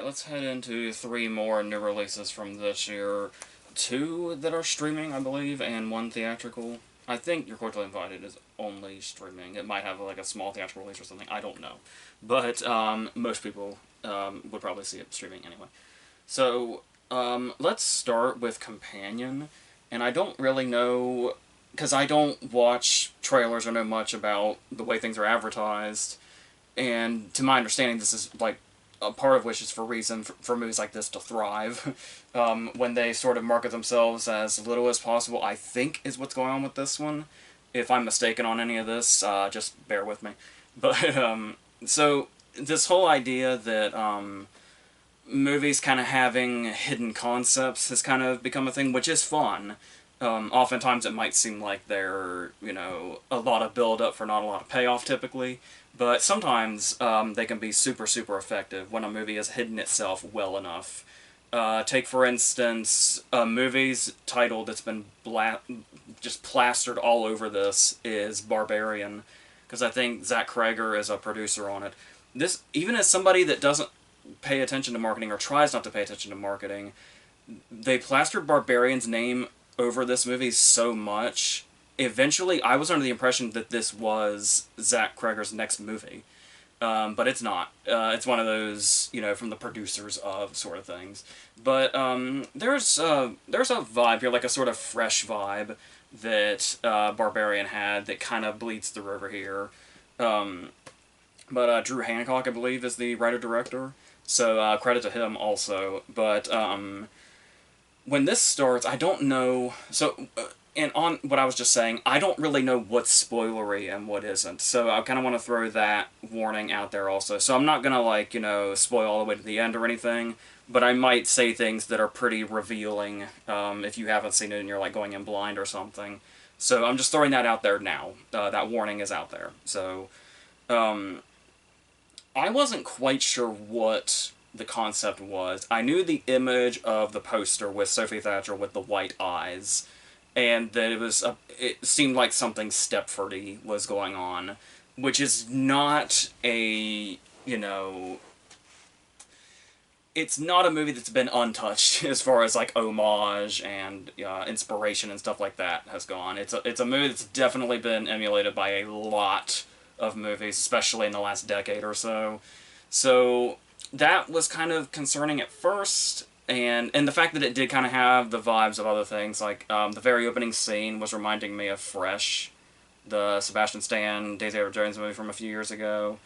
Alright, let's head into 3 more new releases from this year. 2 that are streaming, I believe, and 1 theatrical. I think Your Cordially Invited is only streaming. It might have like a small theatrical release or something, I don't know. But most people would probably see it streaming anyway. So, let's start with Companion. And I don't really know, because I don't watch trailers or know much about the way things are advertised. And to my understanding, this is like a part of which is for reason for movies like this to thrive. When they sort of market themselves as little as possible, I think is what's going on with this one. If I'm mistaken on any of this, just bear with me. But, so, this whole idea that, movies kind of having hidden concepts has kind of become a thing, which is fun. Oftentimes it might seem like they're, a lot of build-up for not a lot of payoff, typically. But sometimes they can be super, super effective when a movie has hidden itself well enough. Take, for instance, a movie's title that's been just plastered all over this is Barbarian, because I think Zach Cregger is a producer on it. This, even as somebody that doesn't pay attention to marketing, or tries not to pay attention to marketing, they plastered Barbarian's name over this movie so much. Eventually, I was under the impression that this was Zach Cregger's next movie. But it's not. It's one of those, from the producers of sort of things. But there's a vibe here, like a sort of fresh vibe that Barbarian had that kind of bleeds through over here. But Drew Hancock, I believe, is the writer-director. So credit to him also. But when this starts, I don't know... So... And on what I was just saying, I don't really know what's spoilery and what isn't. So I kind of want to throw that warning out there also. So I'm not going to, spoil all the way to the end or anything, but I might say things that are pretty revealing if you haven't seen it and you're, going in blind or something. So I'm just throwing that out there now. That warning is out there. So, I wasn't quite sure what the concept was. I knew the image of the poster with Sophie Thatcher with the white eyes, and that it seemed like something Stepford-y was going on, which is not a, it's not a movie that's been untouched as far as, homage and inspiration and stuff like that has gone. It's a movie that's definitely been emulated by a lot of movies, especially in the last decade or so. So that was kind of concerning at first. And the fact that it did kind of have the vibes of other things, the very opening scene was reminding me of Fresh, the Sebastian Stan, Daisy Edward Jones movie from a few years ago.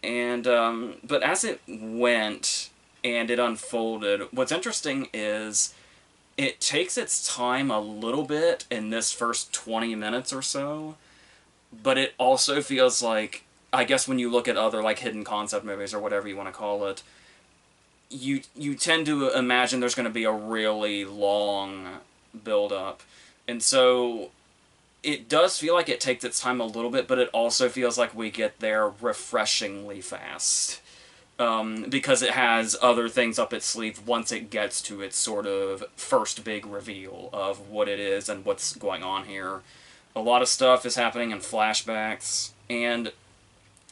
And, but as it went and it unfolded, what's interesting is it takes its time a little bit in this first 20 minutes or so, but it also feels like, I guess when you look at other, hidden concept movies or whatever you want to call it, you tend to imagine there's going to be a really long build-up. And so it does feel like it takes its time a little bit, but it also feels like we get there refreshingly fast. Because it has other things up its sleeve once it gets to its sort of first big reveal of what it is and what's going on here. A lot of stuff is happening in flashbacks, and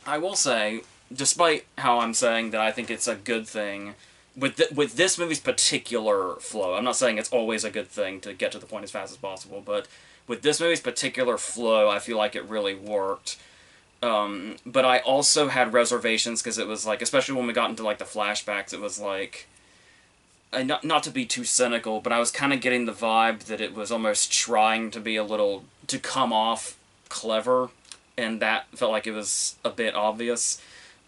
I will say, despite how I'm saying that I think it's a good thing, with this movie's particular flow, I'm not saying it's always a good thing to get to the point as fast as possible, but with this movie's particular flow, I feel like it really worked. But I also had reservations, because it was especially when we got into the flashbacks, it was not to be too cynical, but I was kind of getting the vibe that it was almost trying to be to come off clever, and that felt like it was a bit obvious.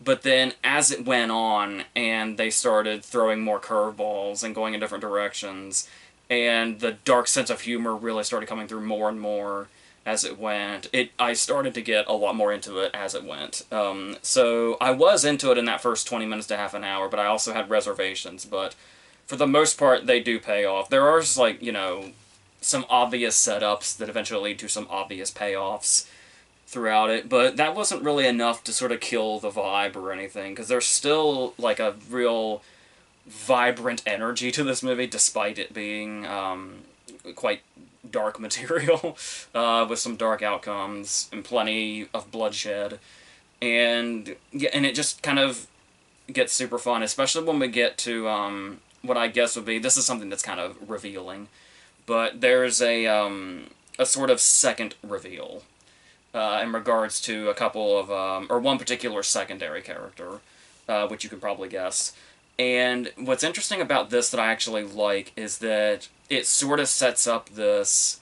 But then, as it went on, and they started throwing more curveballs and going in different directions, and the dark sense of humor really started coming through more and more as it went, I started to get a lot more into it as it went. So I was into it in that first 20 minutes to half an hour, but I also had reservations. But for the most part, they do pay off. There are just, some obvious setups that eventually lead to some obvious payoffs throughout it, but that wasn't really enough to sort of kill the vibe or anything, because there's still, a real vibrant energy to this movie, despite it being quite dark material, with some dark outcomes and plenty of bloodshed. And, yeah, and it just kind of gets super fun, especially when we get to what I guess would be, this is something that's kind of revealing, but there's a sort of second reveal in regards to a couple of, or one particular secondary character, which you could probably guess. And what's interesting about this that I actually like is that it sort of sets up this,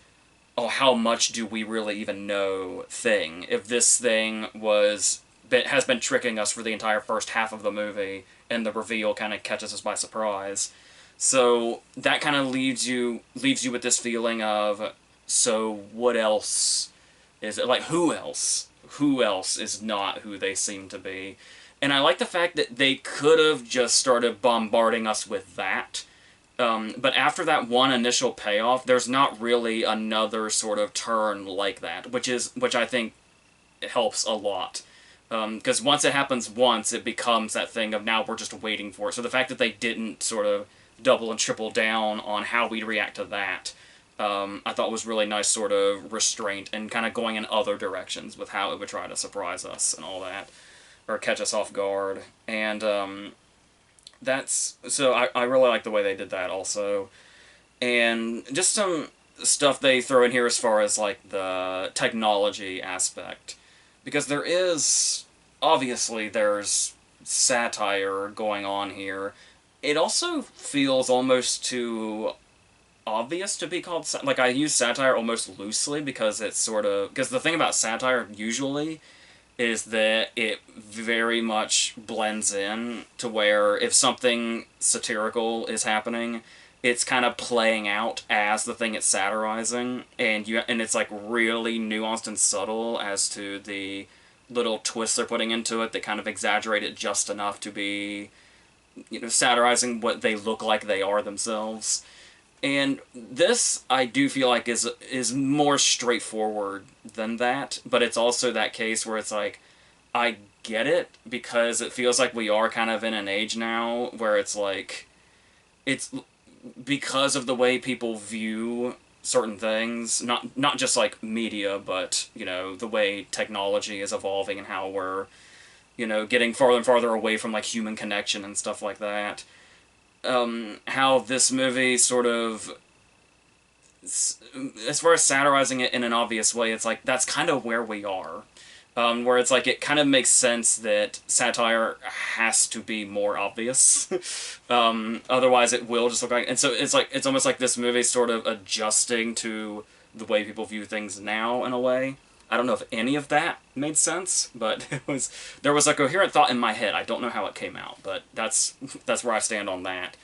oh, how much do we really even know thing. If this thing has been tricking us for the entire first half of the movie, and the reveal kind of catches us by surprise. So that kind of leaves you with this feeling of, so what else is it? Like, who else? Who else is not who they seem to be? And I like the fact that they could have just started bombarding us with that. But after that one initial payoff, there's not really another sort of turn like that, which I think helps a lot. Because once it happens once, it becomes that thing of now we're just waiting for it. So the fact that they didn't sort of double and triple down on how we'd react to that, I thought was really nice sort of restraint and kind of going in other directions with how it would try to surprise us and all that, or catch us off guard. And so I really like the way they did that also. And just some stuff they throw in here as far as like the technology aspect. Because there's satire going on here. It also feels almost too obvious to be called, like, I use satire almost loosely because it's sort of, because the thing about satire usually is that it very much blends in to where if something satirical is happening, it's kind of playing out as the thing it's satirizing, and it's like really nuanced and subtle as to the little twists they're putting into it that kind of exaggerate it just enough to be, satirizing what they look like they are themselves. And this, I do feel like, is more straightforward than that, but it's also that case where it's like, I get it, because it feels like we are kind of in an age now where it's like, it's because of the way people view certain things, not just like media, but, the way technology is evolving and how we're, getting farther and farther away from like human connection and stuff like that. How this movie sort of, as far as satirizing it in an obvious way, it's like, that's kind of where we are. Where it's like, it kind of makes sense that satire has to be more obvious. Otherwise it will just look like, and so it's almost like this movie sort of adjusting to the way people view things now in a way. I don't know if any of that made sense, but there was a coherent thought in my head. I don't know how it came out, but that's where I stand on that.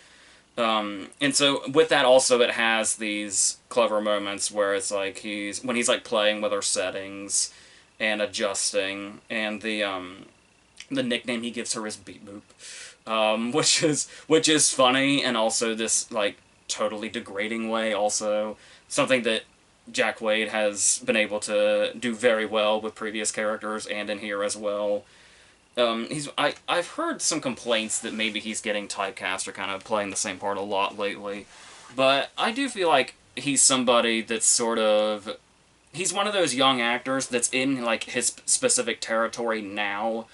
And so with that also, it has these clever moments where it's like when he's like playing with our settings and adjusting, and the nickname he gives her is Beat Boop, which is funny, and also this like totally degrading way also, something that Jack Wade has been able to do very well with previous characters and in here as well. I've heard some complaints that maybe he's getting typecast or kind of playing the same part a lot lately, but I do feel like he's somebody that's sort of, he's one of those young actors that's in like his specific territory now,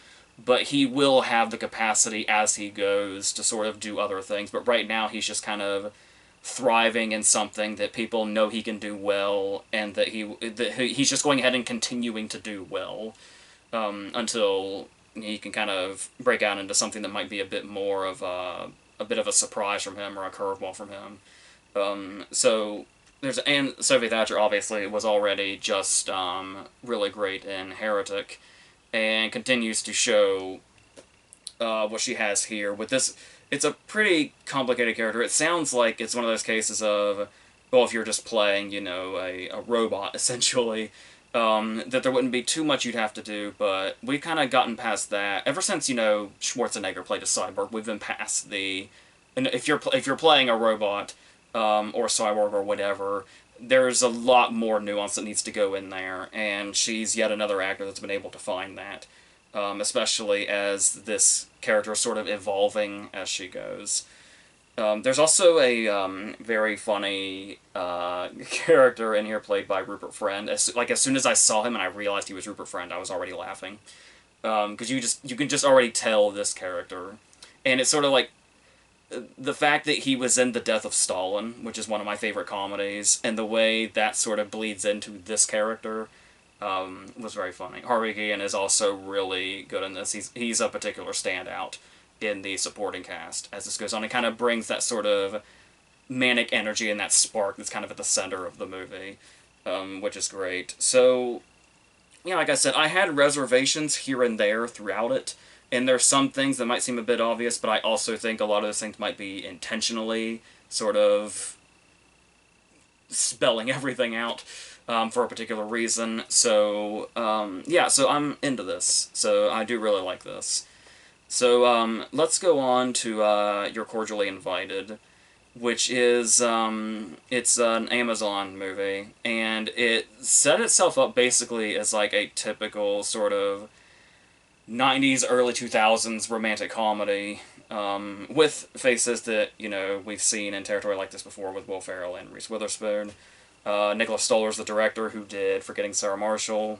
but he will have the capacity as he goes to sort of do other things. But right now he's just kind of thriving in something that people know he can do well, and that he's just going ahead and continuing to do well, until he can kind of break out into something that might be a bit more of a bit of a surprise from him, or a curveball from him. So and Sophie Thatcher obviously was already just really great in Heretic, and continues to show what she has here with this. It's a pretty complicated character. It sounds like it's one of those cases of, well, if you're just playing, a robot, essentially, that there wouldn't be too much you'd have to do, but we've kind of gotten past that. Ever since, Schwarzenegger played a cyborg, we've been past the, and if you're playing a robot, or cyborg or whatever, there's a lot more nuance that needs to go in there, and she's yet another actor that's been able to find that. Especially as this character is sort of evolving as she goes. There's also a very funny character in here played by Rupert Friend. As soon as I saw him and I realized he was Rupert Friend, I was already laughing. Because you can just already tell this character. And it's sort of like the fact that he was in The Death of Stalin, which is one of my favorite comedies, and the way that sort of bleeds into this character was very funny. Harvey Guillen is also really good in this. He's a particular standout in the supporting cast as this goes on. It kind of brings that sort of manic energy and that spark that's kind of at the center of the movie, which is great. So, yeah, like I said, I had reservations here and there throughout it, and there's some things that might seem a bit obvious, but I also think a lot of those things might be intentionally sort of spelling everything out for a particular reason. So, yeah, so I'm into this. So I do really like this. So let's go on to You're Cordially Invited, which is, it's an Amazon movie, and it set itself up basically as like a typical sort of 90s, early 2000s romantic comedy, with faces that, you know, we've seen in territory like this before with Will Ferrell and Reese Witherspoon. Nicholas Stoller's the director who did Forgetting Sarah Marshall.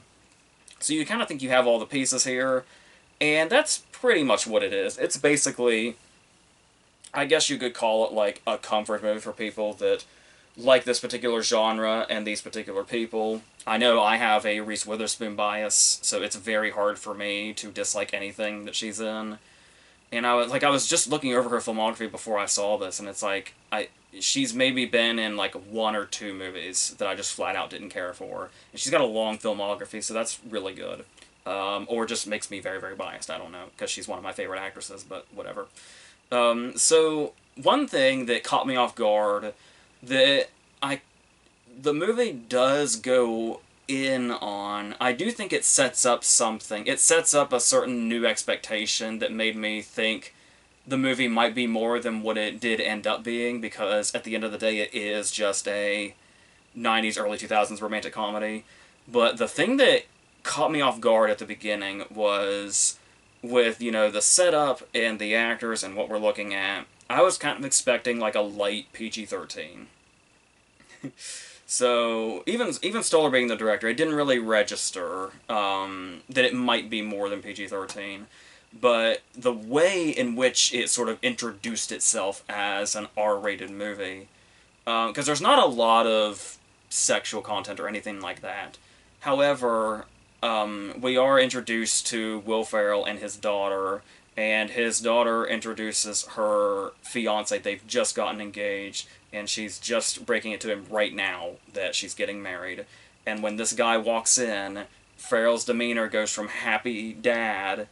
So you kind of think you have all the pieces here, and that's pretty much what it is. It's basically, I guess you could call it like a comfort movie for people that like this particular genre and these particular people. I know I have a Reese Witherspoon bias, so it's very hard for me to dislike anything that she's in. And I was just looking over her filmography before I saw this, and it's like she's maybe been in like one or two movies that I just flat out didn't care for. And she's got a long filmography, so that's really good. Or just makes me very, very biased. I don't know, because she's one of my favorite actresses, but whatever. So one thing that caught me off guard that the movie does go in on, I do think it sets up something. It sets up a certain new expectation that made me think the movie might be more than what it did end up being, because at the end of the day it is just a 90s, early 2000s romantic comedy. But the thing that caught me off guard at the beginning was with, you know, the setup and the actors and what we're looking at. I was kind of expecting like a light PG-13. So even Stoller being the director, it didn't really register that it might be more than PG-13. But the way in which it sort of introduced itself as an R-rated movie, because there's not a lot of sexual content or anything like that. However, we are introduced to Will Ferrell and his daughter, and his daughter introduces her fiance. They've just gotten engaged, and she's just breaking it to him right now that she's getting married. And when this guy walks in, Farrell's demeanor goes from happy dad,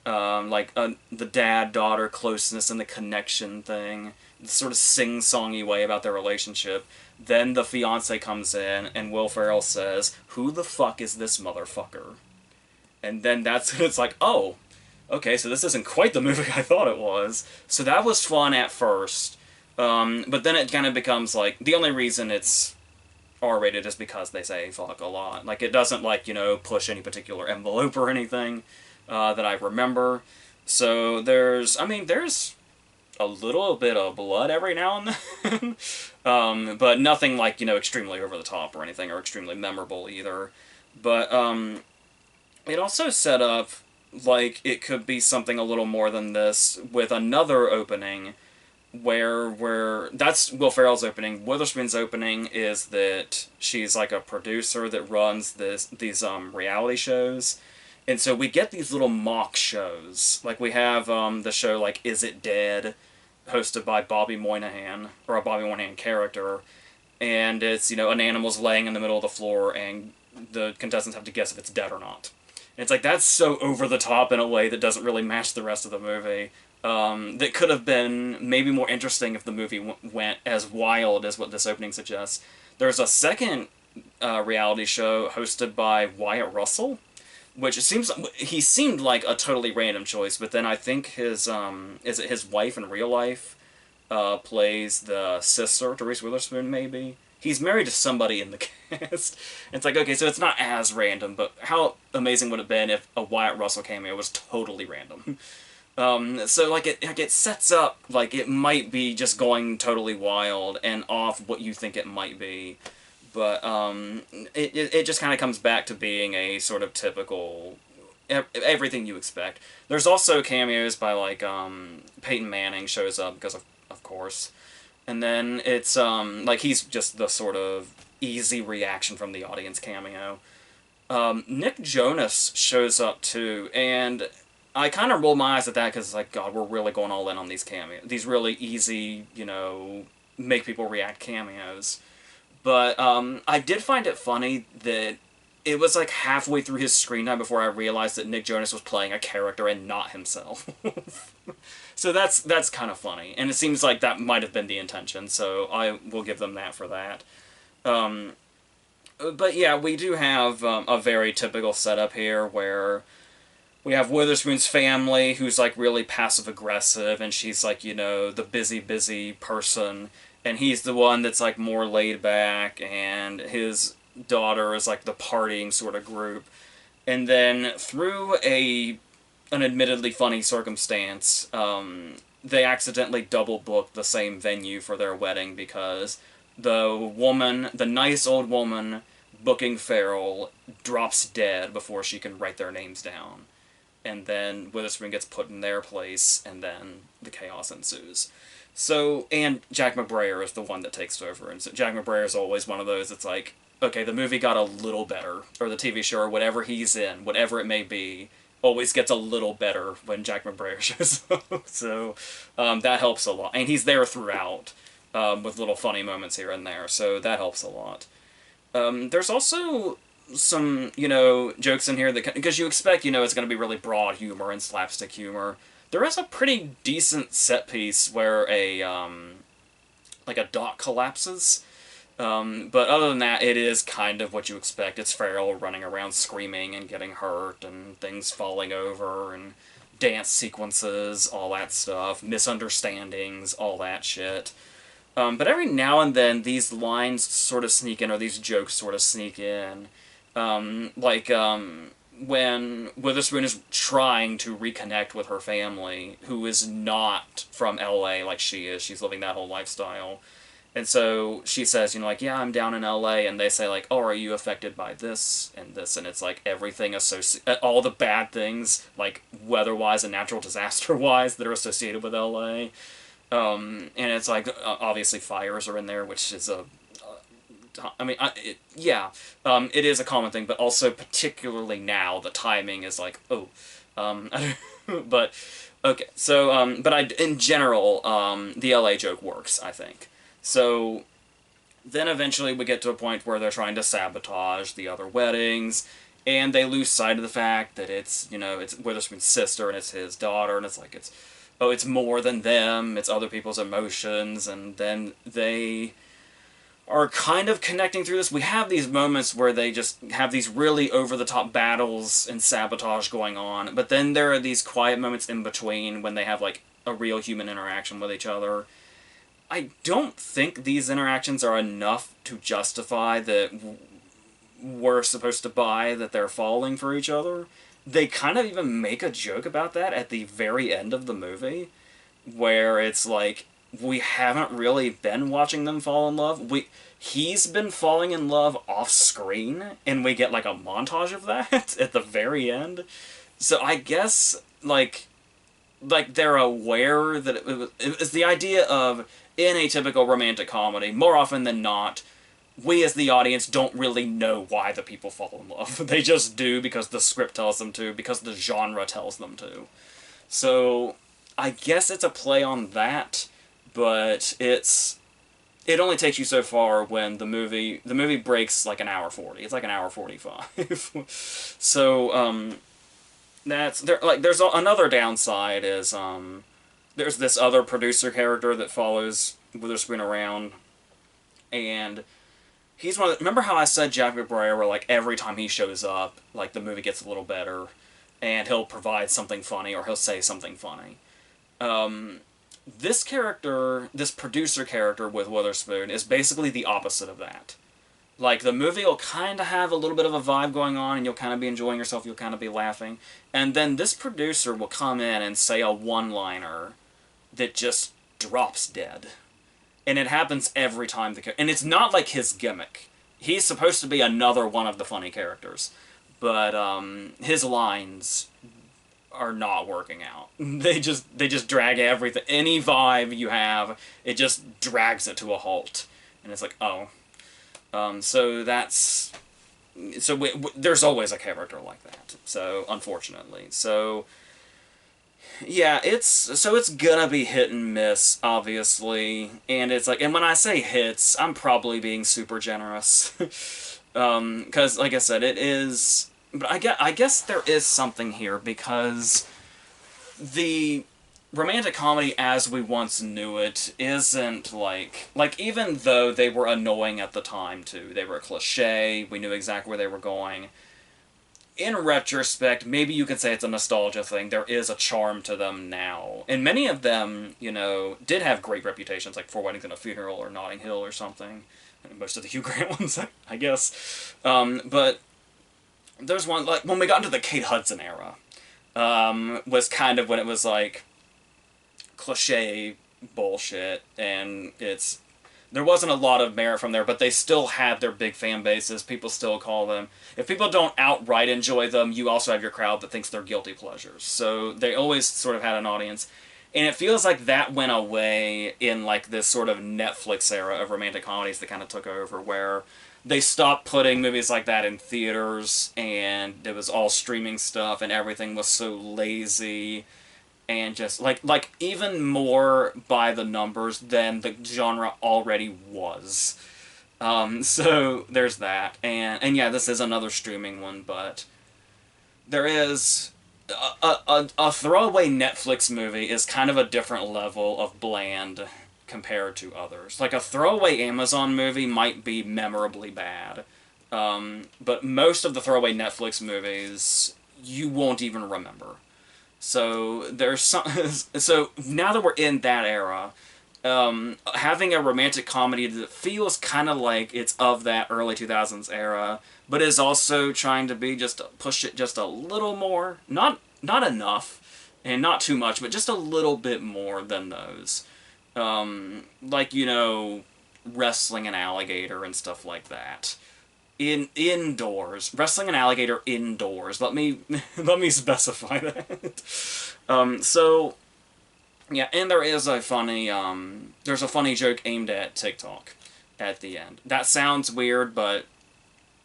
the dad-daughter closeness and the connection thing, the sort of sing-songy way about their relationship. Then the fiance comes in, and Will Ferrell says, "Who the fuck is this motherfucker?" And then that's it's like, oh, okay, so this isn't quite the movie I thought it was. So that was fun at first. But then it kind of becomes like, the only reason it's R-rated is because they say fuck a lot. Like, it doesn't, like, you know, push any particular envelope or anything that I remember. So there's a little bit of blood every now and then. But nothing like, you know, extremely over the top or anything, or extremely memorable either. But it also set up like it could be something a little more than this with another opening where that's Will Ferrell's opening. Witherspoon's opening is that she's like a producer that runs these reality shows. And so we get these little mock shows. Like we have the show like Is It Dead, hosted by Bobby Moynihan, or a Bobby Moynihan character. And it's, you know, an animal's laying in the middle of the floor and the contestants have to guess if it's dead or not. And it's like, that's so over the top in a way that doesn't really match the rest of the movie. That could have been maybe more interesting if the movie went as wild as what this opening suggests. There's a second reality show hosted by Wyatt Russell, which he seemed like a totally random choice, but then I think his wife in real life plays the sister to Reese Witherspoon, maybe. He's married to somebody in the cast. It's like, okay, so it's not as random, but how amazing would it have been if a Wyatt Russell cameo was totally random? So like it sets up like it might be just going totally wild and off what you think it might be, but it just kind of comes back to being a sort of typical everything you expect. There's also cameos by, like, Peyton Manning shows up, because of course. And then it's, like, he's just the sort of easy reaction from the audience cameo. Nick Jonas shows up, too, and I kind of roll my eyes at that, because it's like, God, we're really going all in on these cameos. These really easy, make people react cameos. But, I did find it funny that it was like halfway through his screen time before I realized that Nick Jonas was playing a character and not himself. So that's kind of funny, and it seems like that might have been the intention, so I will give them that for that. But yeah, we do have a very typical setup here, where we have Witherspoon's family, who's like really passive-aggressive, and she's like, the busy person, and he's the one that's like more laid back, and his daughter is like the partying sort of group. And then through an admittedly funny circumstance, they accidentally double booked the same venue for their wedding, because the nice old woman booking Farrell drops dead before she can write their names down. And then Witherspoon gets put in their place, and then the chaos ensues. So, and Jack McBrayer is the one that takes over, and so Jack McBrayer is always one of those that's like, okay, the movie got a little better, or the TV show, or whatever he's in, whatever it may be, always gets a little better when Jack McBrayer shows up. So that helps a lot. And he's there throughout, with little funny moments here and there, so that helps a lot. There's also some, jokes in here that, because you expect, it's going to be really broad humor and slapstick humor. There is a pretty decent set piece where a dock collapses. But other than that, it is kind of what you expect. It's Farrell running around screaming and getting hurt, and things falling over, and dance sequences, all that stuff, misunderstandings, all that shit. But every now and then, these lines sort of sneak in, or these jokes sort of sneak in. When Witherspoon is trying to reconnect with her family, who is not from LA like she is. She's living that whole lifestyle. And so she says, yeah, I'm down in LA, and they say, like, oh, are you affected by this and this? And it's like everything all the bad things, like weather-wise and natural disaster-wise, that are associated with LA. And it's like, obviously fires are in there, which is it is a common thing, but also particularly now, the timing is like, but, okay, so, in general, the LA joke works, I think. So, then eventually we get to a point where they're trying to sabotage the other weddings, and they lose sight of the fact that it's Witherspoon's sister, and it's his daughter, and it's like, it's more than them, it's other people's emotions, and then they are kind of connecting through this. We have these moments where they just have these really over-the-top battles and sabotage going on, but then there are these quiet moments in between when they have, like, a real human interaction with each other. I don't think these interactions are enough to justify that we're supposed to buy that they're falling for each other. They kind of even make a joke about that at the very end of the movie, where it's like, we haven't really been watching them fall in love. He's been falling in love off-screen, and we get, like, a montage of that at the very end. So I guess, like they're aware that it was the idea of, in a typical romantic comedy, more often than not, we as the audience don't really know why the people fall in love. They just do because the script tells them to, because the genre tells them to. So, I guess it's a play on that, but it only takes you so far when the movie breaks like an hour 40. It's like an hour 45. So, there's another downside is, there's this other producer character that follows Witherspoon around, and he's one of remember how I said Jack McBrayer, where, like, every time he shows up, like, the movie gets a little better, and he'll provide something funny, or he'll say something funny. This producer character with Witherspoon is basically the opposite of that. Like, the movie will kind of have a little bit of a vibe going on, and you'll kind of be enjoying yourself, you'll kind of be laughing, and then this producer will come in and say a one-liner that just drops dead. And it happens every time and it's not like his gimmick. He's supposed to be another one of the funny characters. but his lines are not working out. They just drag everything. Any vibe you have, it just drags it to a halt, and it's like, oh. So that's so there's always a character like that. So unfortunately, so yeah, it's gonna be hit and miss, obviously, and it's like, and when I say hits, I'm probably being super generous, because like I said, it is. But I guess there is something here because the romantic comedy as we once knew it isn't like even though they were annoying at the time too, they were cliche, we knew exactly where they were going. In retrospect, maybe you could say it's a nostalgia thing. There is a charm to them now. And many of them, did have great reputations, like Four Weddings and a Funeral or Notting Hill or something. And most of the Hugh Grant ones, I guess. But there's one, like, when we got into the Kate Hudson era, was kind of when it was, like, cliche bullshit, and there wasn't a lot of merit from there, but they still had their big fan bases. People still call them. If people don't outright enjoy them, you also have your crowd that thinks they're guilty pleasures. So they always sort of had an audience. And it feels like that went away in like this sort of Netflix era of romantic comedies that kind of took over, where they stopped putting movies like that in theaters, and it was all streaming stuff, and everything was so lazy and just like even more by the numbers than the genre already was. So there's that, and yeah, this is another streaming one, but there is a throwaway Netflix movie is kind of a different level of bland compared to others. Like a throwaway Amazon movie might be memorably bad, but most of the throwaway Netflix movies you won't even remember. So there's some. So now that we're in that era, having a romantic comedy that feels kind of like it's of that early 2000s era, but is also trying to be just push it just a little more, not enough, and not too much, but just a little bit more than those, like wrestling an alligator and stuff like that. Indoors, wrestling an alligator indoors. Let me specify that. So yeah, and there is a funny there's a funny joke aimed at TikTok at the end. That sounds weird, but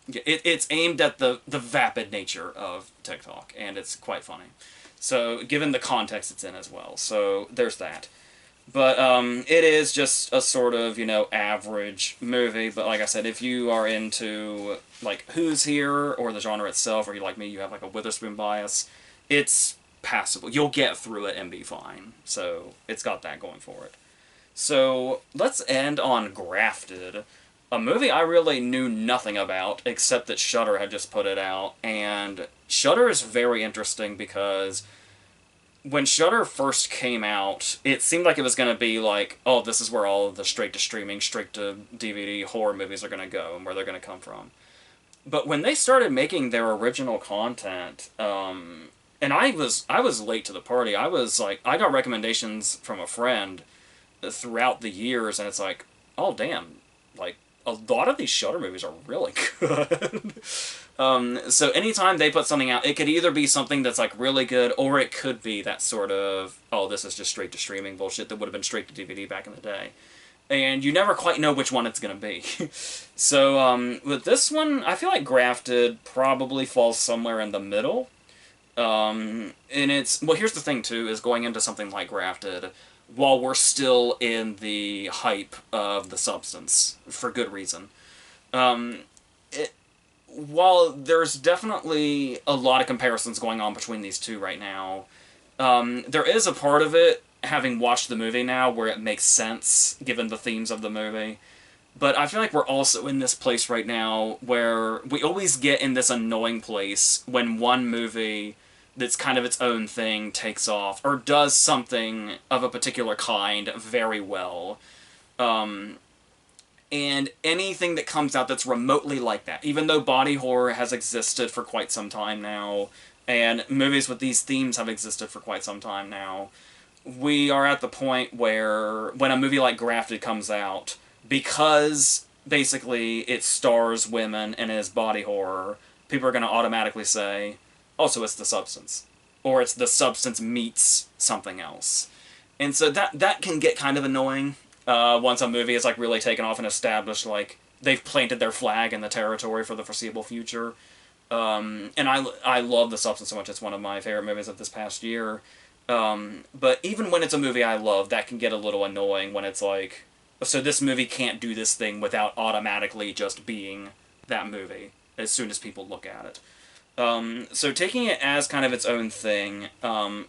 it's aimed at the vapid nature of TikTok, and it's quite funny. So given the context it's in as well, so there's that. But it is just a sort of, average movie. But like I said, if you are into, like, Who's Here or the genre itself, or you like me, you have, like, a Witherspoon bias, it's passable. You'll get through it and be fine. So it's got that going for it. So let's end on Grafted, a movie I really knew nothing about, except that Shudder had just put it out. And Shudder is very interesting because when Shudder first came out, it seemed like it was going to be like, oh, this is where all of the straight-to-streaming, straight-to-DVD horror movies are going to go and where they're going to come from. But when they started making their original content, and I was late to the party. I was like, I got recommendations from a friend throughout the years, and it's like, oh, damn, like, a lot of these Shudder movies are really good. So anytime they put something out, it could either be something that's like really good, or it could be that sort of, oh, this is just straight to streaming bullshit that would have been straight to DVD back in the day. And you never quite know which one it's going to be. So with this one, I feel like Grafted probably falls somewhere in the middle. And it's, well, here's the thing too, is going into something like Grafted, while we're still in the hype of the substance, for good reason. While there's definitely a lot of comparisons going on between these two right now, there is a part of it, having watched the movie now, where it makes sense, given the themes of the movie. But I feel like we're also in this place right now where we always get in this annoying place when one movie that's kind of its own thing takes off, or does something of a particular kind very well. And anything that comes out that's remotely like that, even though body horror has existed for quite some time now, and movies with these themes have existed for quite some time now, we are at the point where when a movie like Grafted comes out, because basically it stars women and is body horror, people are going to automatically say, oh, so it's the substance. Or it's the substance meets something else. And so that can get kind of annoying once a movie is like really taken off and established, like they've planted their flag in the territory for the foreseeable future. And I love The Substance so much. It's one of my favorite movies of this past year. But even when it's a movie I love, that can get a little annoying when it's like, so this movie can't do this thing without automatically just being that movie as soon as people look at it. So taking it as kind of its own thing,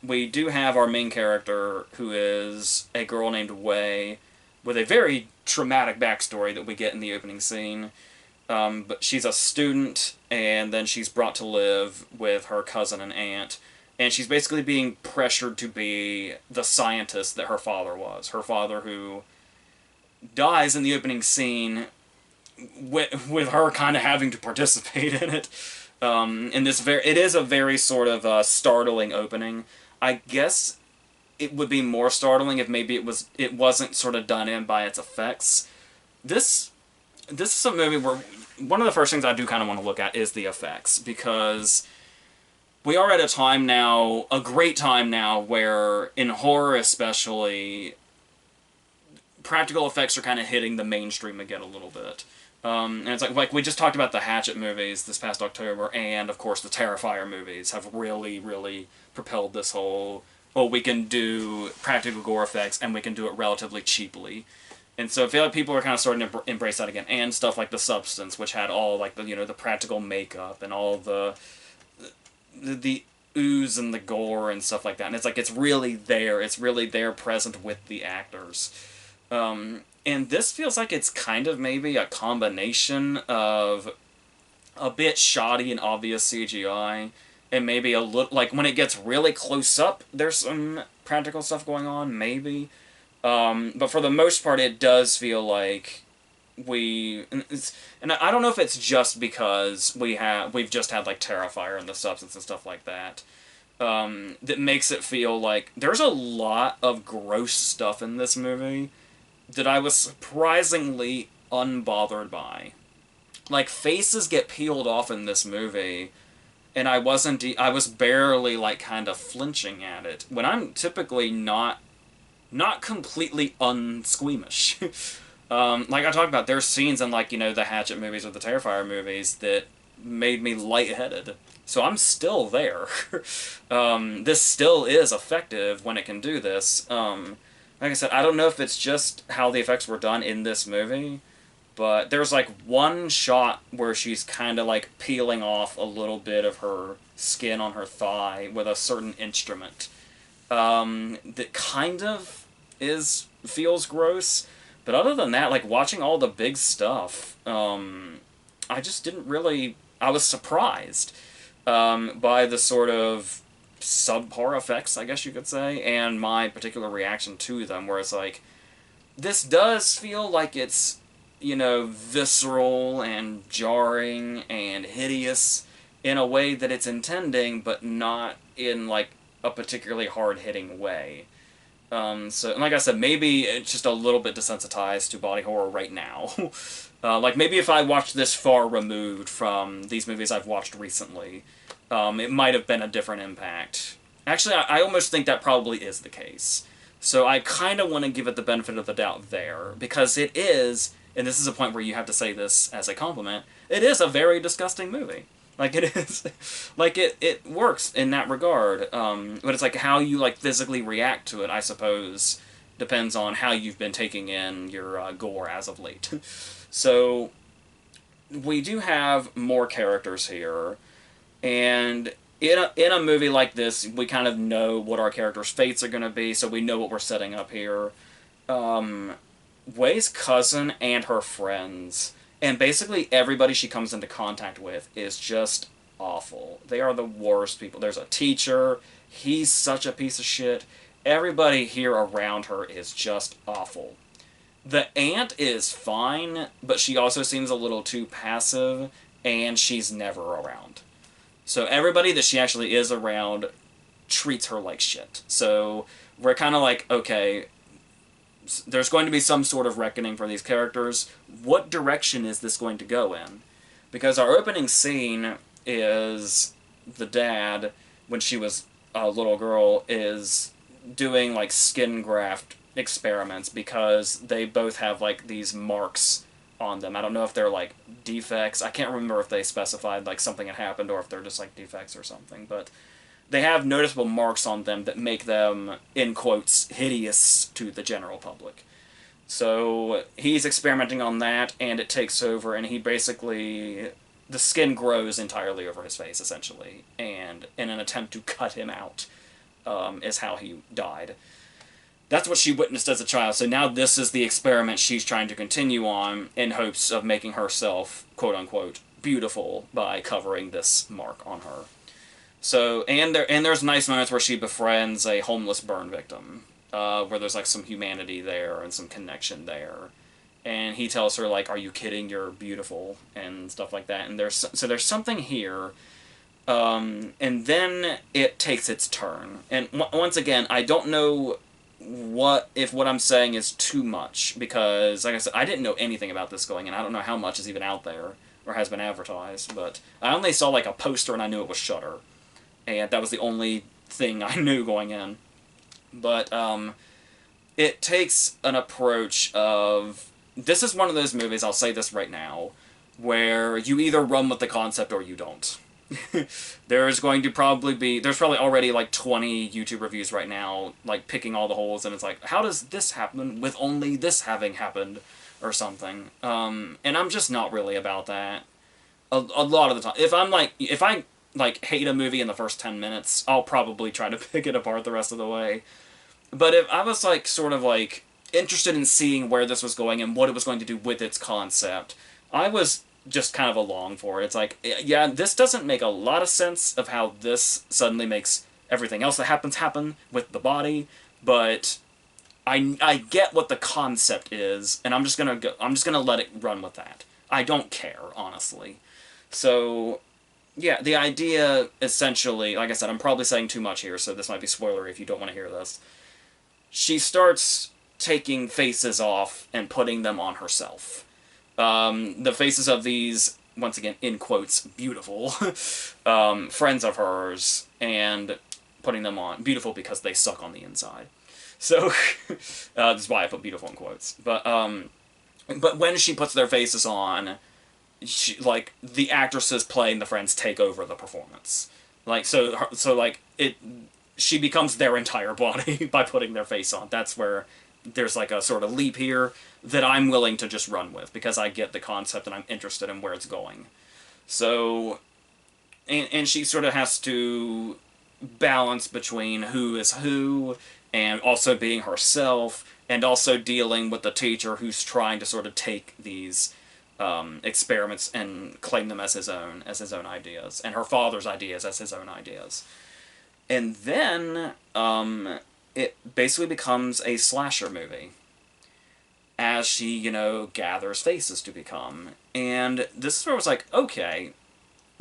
we do have our main character, who is a girl named Wei, with a very traumatic backstory that we get in the opening scene. But she's a student, and then she's brought to live with her cousin and aunt, and she's basically being pressured to be the scientist that her father was. Her father, who dies in the opening scene, with her kind of having to participate in it. It is a very sort of startling opening. I guess it would be more startling if maybe it wasn't sort of done in by its effects. This is a movie where one of the first things I do kind of want to look at is the effects, because we are at a time now, a great time now, where in horror especially, practical effects are kind of hitting the mainstream again a little bit. And it's like we just talked about the Hatchet movies this past October, and of course the Terrifier movies have really, really propelled this whole, well, we can do practical gore effects and we can do it relatively cheaply. And so I feel like people are kind of starting to embrace that again, and stuff like The Substance, which had all like the practical makeup and all the ooze and the gore and stuff like that. And it's really there present with the actors. And this feels like it's kind of maybe a combination of a bit shoddy and obvious CGI, and maybe a little, like, when it gets really close up, there's some practical stuff going on, maybe. But for the most part, it does feel like and I don't know if it's just because we've just had, like, Terrifier and The Substance and stuff like that, that makes it feel like there's a lot of gross stuff in this movie that I was surprisingly unbothered by. Like, faces get peeled off in this movie, and I was barely, like, kind of flinching at it, when I'm typically not completely unsqueamish. Like I talked about, there's scenes in, like, the Hatchet movies or the Terrifier movies that made me lightheaded. So I'm still there. This still is effective when it can do this. Like I said, I don't know if it's just how the effects were done in this movie, but there's, like, one shot where she's kind of, like, peeling off a little bit of her skin on her thigh with a certain instrument. That kind of feels gross, but other than that, like, watching all the big stuff, I just didn't really, I was surprised, by the sort of subpar effects, I guess you could say, and my particular reaction to them, where it's like, this does feel like it's, visceral and jarring and hideous in a way that it's intending, but not in, like, a particularly hard-hitting way. So, and like I said, maybe it's just a little bit desensitized to body horror right now. Like, maybe if I watched this far removed from these movies I've watched recently, it might have been a different impact. Actually, I almost think that probably is the case. So I kind of want to give it the benefit of the doubt there, because it is, and this is a point where you have to say this as a compliment, it is a very disgusting movie. Like, it is, like, it works in that regard, but it's like how you, like, physically react to it, I suppose, depends on how you've been taking in your gore as of late. So, we do have more characters here, and in a movie like this, we kind of know what our characters' fates are going to be, so we know what we're setting up here. Wei's cousin and her friends, and basically everybody she comes into contact with, is just awful. They are the worst people. There's a teacher. He's such a piece of shit. Everybody here around her is just awful. The aunt is fine, but she also seems a little too passive, and she's never around. So everybody that she actually is around treats her like shit. So we're kind of like, okay, there's going to be some sort of reckoning for these characters. What direction is this going to go in? Because our opening scene, is the dad, when she was a little girl, is doing like skin graft experiments because they both have like these marks on them. I don't know if they're like defects. I can't remember if they specified like something had happened or if they're just like defects or something, but they have noticeable marks on them that make them, in quotes, hideous to the general public. So he's experimenting on that, and it takes over, and he basically, the skin grows entirely over his face, essentially, and in an attempt to cut him out, is how he died. That's what she witnessed as a child, so now this is the experiment she's trying to continue on in hopes of making herself, quote-unquote, beautiful by covering this mark on her. So, and there's nice moments where she befriends a homeless burn victim, where there's like some humanity there and some connection there. And he tells her like, "Are you kidding? You're beautiful," and stuff like that. And there's something here. And then it takes its turn. And once again, I don't know if what I'm saying is too much, because like I said, I didn't know anything about this going in. I don't know how much is even out there or has been advertised, but I only saw like a poster and I knew it was Shudder. And that was the only thing I knew going in. But it takes an approach of... This is one of those movies, I'll say this right now, where you either run with the concept or you don't. There's probably already like 20 YouTube reviews right now, like picking all the holes, and it's like, how does this happen with only this having happened, or something. And I'm just not really about that. A lot of the time. If I hate a movie in the first 10 minutes, I'll probably try to pick it apart the rest of the way. But if I was like sort of like interested in seeing where this was going and what it was going to do with its concept, I was just kind of along for it. It's like, yeah, this doesn't make a lot of sense of how this suddenly makes everything else that happen with the body, but I get what the concept is, and I'm just gonna let it run with that. I don't care, honestly. So yeah, the idea, essentially, like I said, I'm probably saying too much here, so this might be spoilery if you don't want to hear this. She starts taking faces off and putting them on herself. The faces of these, once again, in quotes, beautiful friends of hers, and putting them on. Beautiful because they suck on the inside. So, that's why I put beautiful in quotes. But when she puts their faces on... the actresses playing the friends take over the performance. She becomes their entire body by putting their face on. That's where there's like a sort of leap here that I'm willing to just run with, because I get the concept and I'm interested in where it's going. So, and she sort of has to balance between who is who, and also being herself, and also dealing with the teacher who's trying to sort of take these experiments and claim them as his own ideas, and her father's ideas as his own ideas. And then it basically becomes a slasher movie as she, gathers faces to become. And this is where I was like, okay,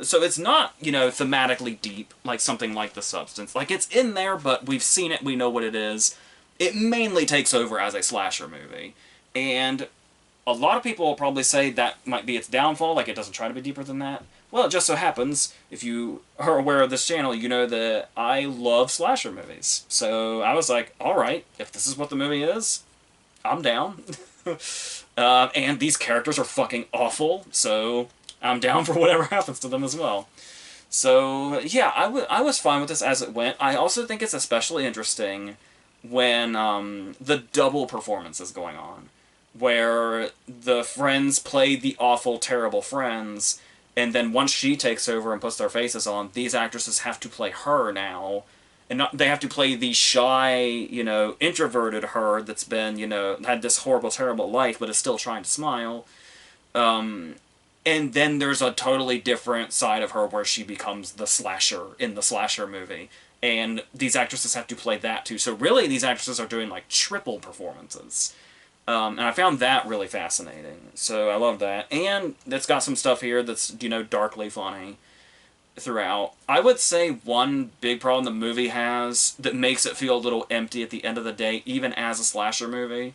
so it's not, thematically deep like something like The Substance. Like, it's in there, but we've seen it, we know what it is. It mainly takes over as a slasher movie. And a lot of people will probably say that might be its downfall, like it doesn't try to be deeper than that. Well, it just so happens, if you are aware of this channel, you know that I love slasher movies. So I was like, alright, if this is what the movie is, I'm down. And these characters are fucking awful, so I'm down for whatever happens to them as well. So, yeah, I was fine with this as it went. I also think it's especially interesting when the double performance is going on, where the friends play the awful, terrible friends, and then once she takes over and puts their faces on, these actresses have to play her now. And they have to play the shy, introverted her that's been, had this horrible, terrible life, but is still trying to smile. And then there's a totally different side of her where she becomes the slasher in the slasher movie. And these actresses have to play that too. So really, these actresses are doing, like, triple performances. And I found that really fascinating. So I love that. And it's got some stuff here that's, darkly funny throughout. I would say one big problem the movie has that makes it feel a little empty at the end of the day, even as a slasher movie,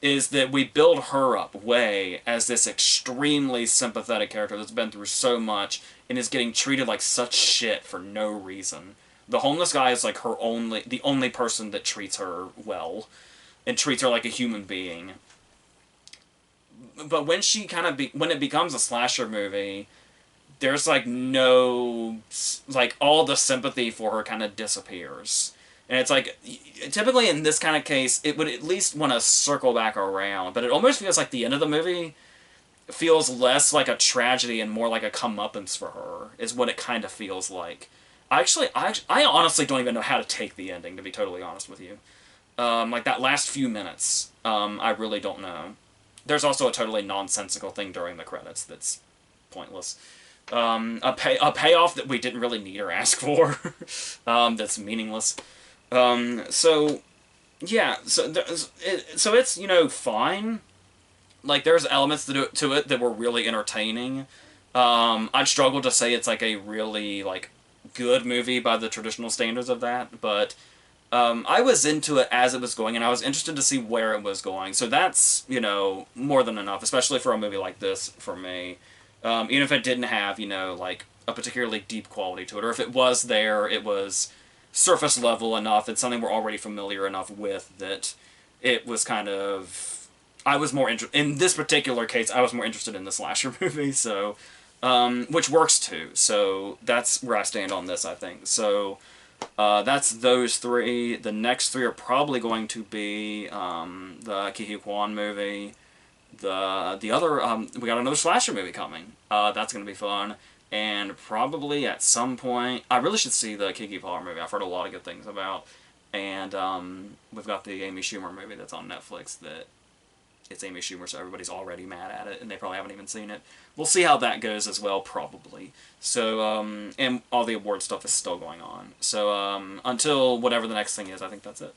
is that we build her up way as this extremely sympathetic character that's been through so much and is getting treated like such shit for no reason. The homeless guy is like the only person that treats her well and treats her like a human being. But when she when it becomes a slasher movie, there's like no, like all the sympathy for her kind of disappears. And it's like, typically in this kind of case, it would at least want to circle back around, but it almost feels like the end of the movie feels less like a tragedy and more like a comeuppance for her, is what it kind of feels like. I honestly don't even know how to take the ending, to be totally honest with you. Like that last few minutes, I really don't know. There's also a totally nonsensical thing during the credits that's pointless. A payoff that we didn't really need or ask for, that's meaningless. So, yeah, so it's, you know, fine. Like, there's elements to it that were really entertaining. I'd struggle to say it's, like, a really, like, good movie by the traditional standards of that, but, I was into it as it was going, and I was interested to see where it was going. So that's, you know, more than enough, especially for a movie like this, for me. Even if it didn't have, you know, like, a particularly deep quality to it, or if it was there, it was surface level enough, it's something we're already familiar enough with, that it was kind of... I was more interested... In this particular case, I was more interested in the slasher movie, so... which works too, so that's where I stand on this, I think. So, that's those three. The next three are probably going to be, the Ke Quan movie. The other, we got another slasher movie coming. That's gonna be fun. And probably at some point, I really should see the Keke Palmer movie. I've heard a lot of good things about. And we've got the Amy Schumer movie that's on Netflix that it's Amy Schumer, so everybody's already mad at it, and they probably haven't even seen it. We'll see how that goes as well, probably. So, and all the award stuff is still going on. So, until whatever the next thing is, I think that's it.